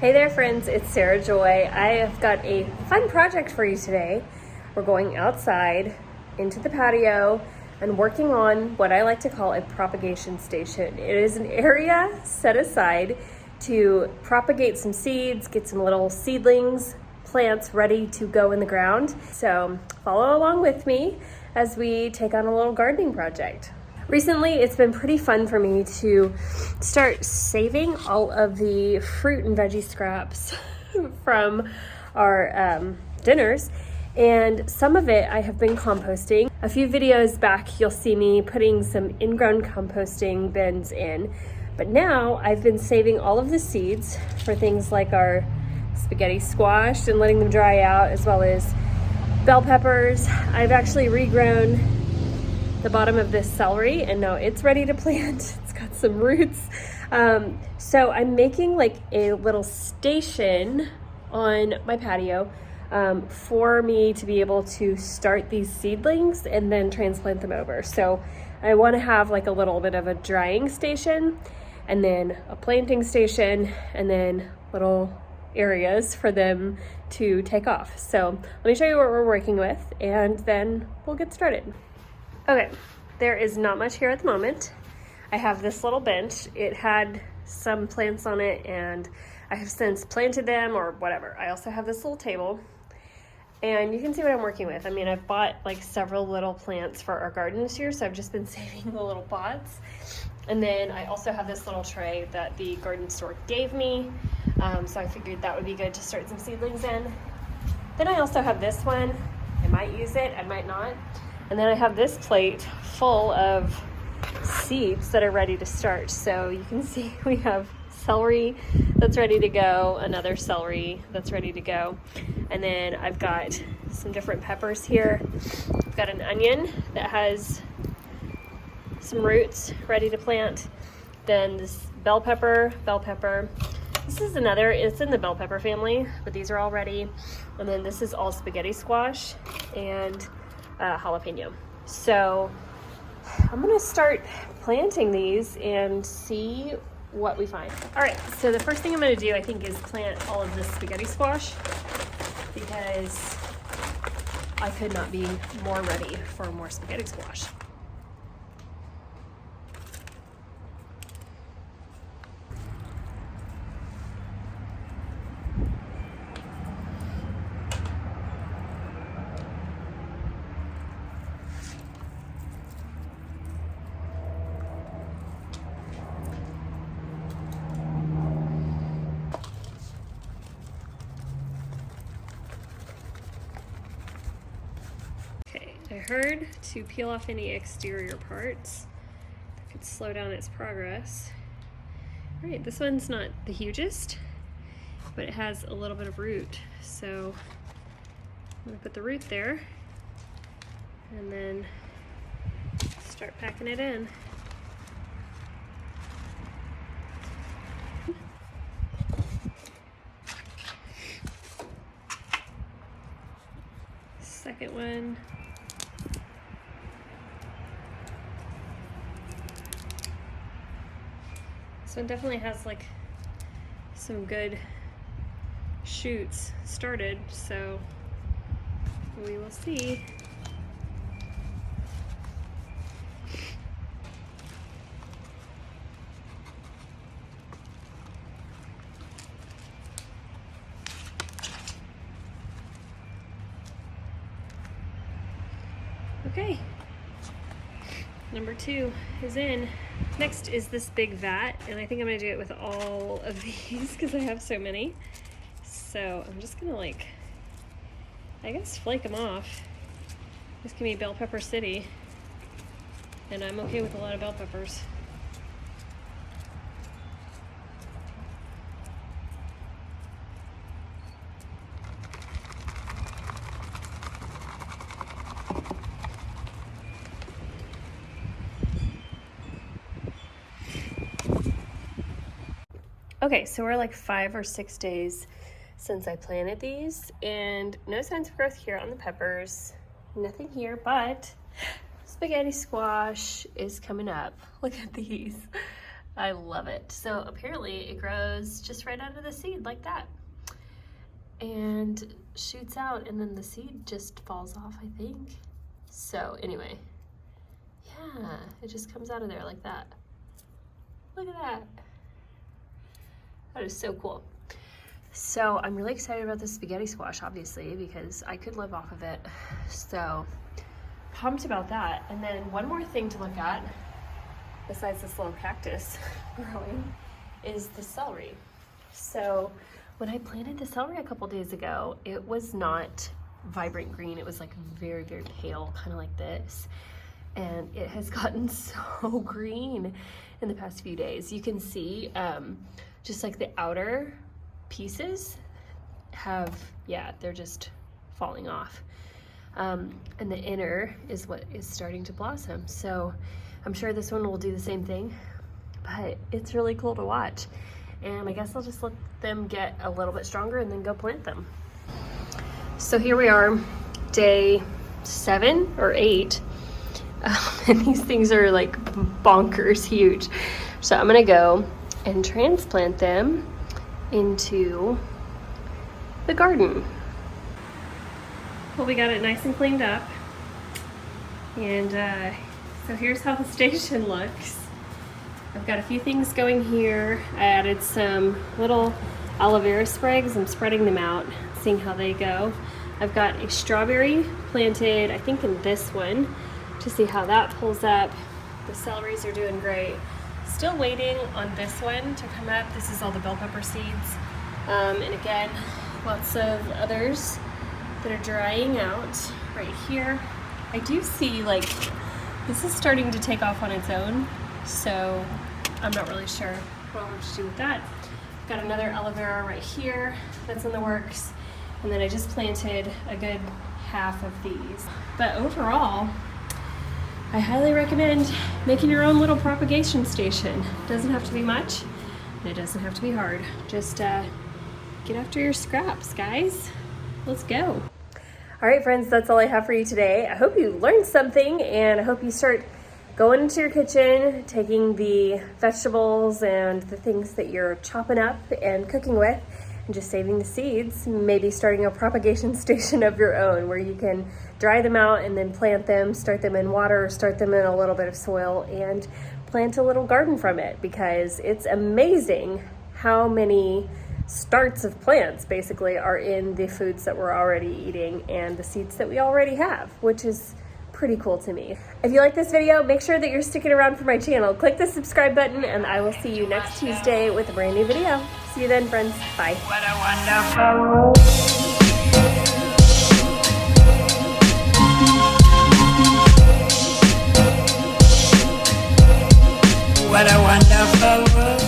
Hey there friends, it's Sarah Joy. I have got a fun project for you today. We're going outside into the patio and working on what I like to call a propagation station. It is an area set aside to propagate some seeds, get some little seedlings, plants ready to go in the ground. So follow along with me as we take on a little gardening project. Recently, it's been pretty fun for me to start saving all of the fruit and veggie scraps from our dinners, and some of it I have been composting. A few videos back, you'll see me putting some in-ground composting bins in, but now I've been saving all of the seeds for things like our spaghetti squash and letting them dry out, as well as bell peppers. I've actually regrown the bottom of this celery and now it's ready to plant. It's got some roots. So I'm making like a little station on my patio for me to be able to start these seedlings and then transplant them over. So I want to have like a little bit of a drying station and then a planting station and then little areas for them to take off. So let me show you what we're working with and then we'll get started. Okay, there is not much here at the moment. I have this little bench. It had some plants on it and I have since planted them or whatever. I also have this little table and you can see what I'm working with. I mean, I've bought like several little plants for our garden this year, so I've just been saving the little pots. And then I also have this little tray that the garden store gave me. So I figured that would be good to start some seedlings in. Then I also have this one. I might use it, I might not. And then I have this plate full of seeds that are ready to start. So you can see we have celery that's ready to go, another celery that's ready to go. And then I've got some different peppers here. I've got an onion that has some roots ready to plant. Then this bell pepper. This is another, it's in the bell pepper family, but these are all ready. And then this is all spaghetti squash and jalapeno. So I'm gonna start planting these and see what we find. All right, so the first thing I'm gonna do, I think, is plant all of this spaghetti squash because I could not be more ready for more spaghetti squash. I heard to peel off any exterior parts that could slow down its progress. All right, this one's not the hugest, but it has a little bit of root. So I'm gonna put the root there and then start packing it in. Second one. This one definitely has like some good shoots started, so we will see. Okay, number 2 is in. Next is this big vat, and I think I'm gonna do it with all of these because I have so many. So I'm just gonna like, I guess, flake them off. This can be bell pepper city, and I'm okay with a lot of bell peppers. Okay, so we're like 5 or 6 days since I planted these, and no signs of growth here on the peppers. Nothing here, but spaghetti squash is coming up. Look at these. I love it. So apparently it grows just right out of the seed like that and shoots out, and then the seed just falls off, I think. So anyway, yeah, it just comes out of there like that. Look at that. That is so cool. So I'm really excited about the spaghetti squash, obviously, because I could live off of it. So pumped about that. And then one more thing to look at, besides this little cactus growing, is the celery. So when I planted the celery a couple days ago, it was not vibrant green. It was like very, very pale, kind of like this. And it has gotten so green in the past few days. You can see just like the outer pieces have, yeah, they're just falling off. And the inner is what is starting to blossom. So I'm sure this one will do the same thing, but it's really cool to watch. And I guess I'll just let them get a little bit stronger and then go plant them. So here we are, day 7 or 8. And these things are like bonkers huge. So I'm gonna go and transplant them into the garden. Well, we got it nice and cleaned up. And so here's how the station looks. I've got a few things going here. I added some little aloe vera sprigs. I'm spreading them out, seeing how they go. I've got a strawberry planted, I think in this one, to see how that pulls up. The celeries are doing great. Still waiting on this one to come up. This is all the bell pepper seeds. And again, lots of others that are drying out right here. I do see like, this is starting to take off on its own. So I'm not really sure what I'm going to do with that. I've got another aloe vera right here that's in the works. And then I just planted a good half of these. But overall, I highly recommend making your own little propagation station. It doesn't have to be much, and it doesn't have to be hard. Just get after your scraps, guys. Let's go. All right, friends, that's all I have for you today. I hope you learned something, and I hope you start going into your kitchen, taking the vegetables and the things that you're chopping up and cooking with, and just saving the seeds, maybe starting a propagation station of your own where you can dry them out and then plant them, start them in water, start them in a little bit of soil, and plant a little garden from it, because it's amazing how many starts of plants basically are in the foods that we're already eating and the seeds that we already have, which is pretty cool to me. If you like this video, make sure that you're sticking around for my channel. Click the subscribe button, and I will see you next Tuesday with a brand new video. See you then, friends. Bye. What a wonderful What a wonderful world.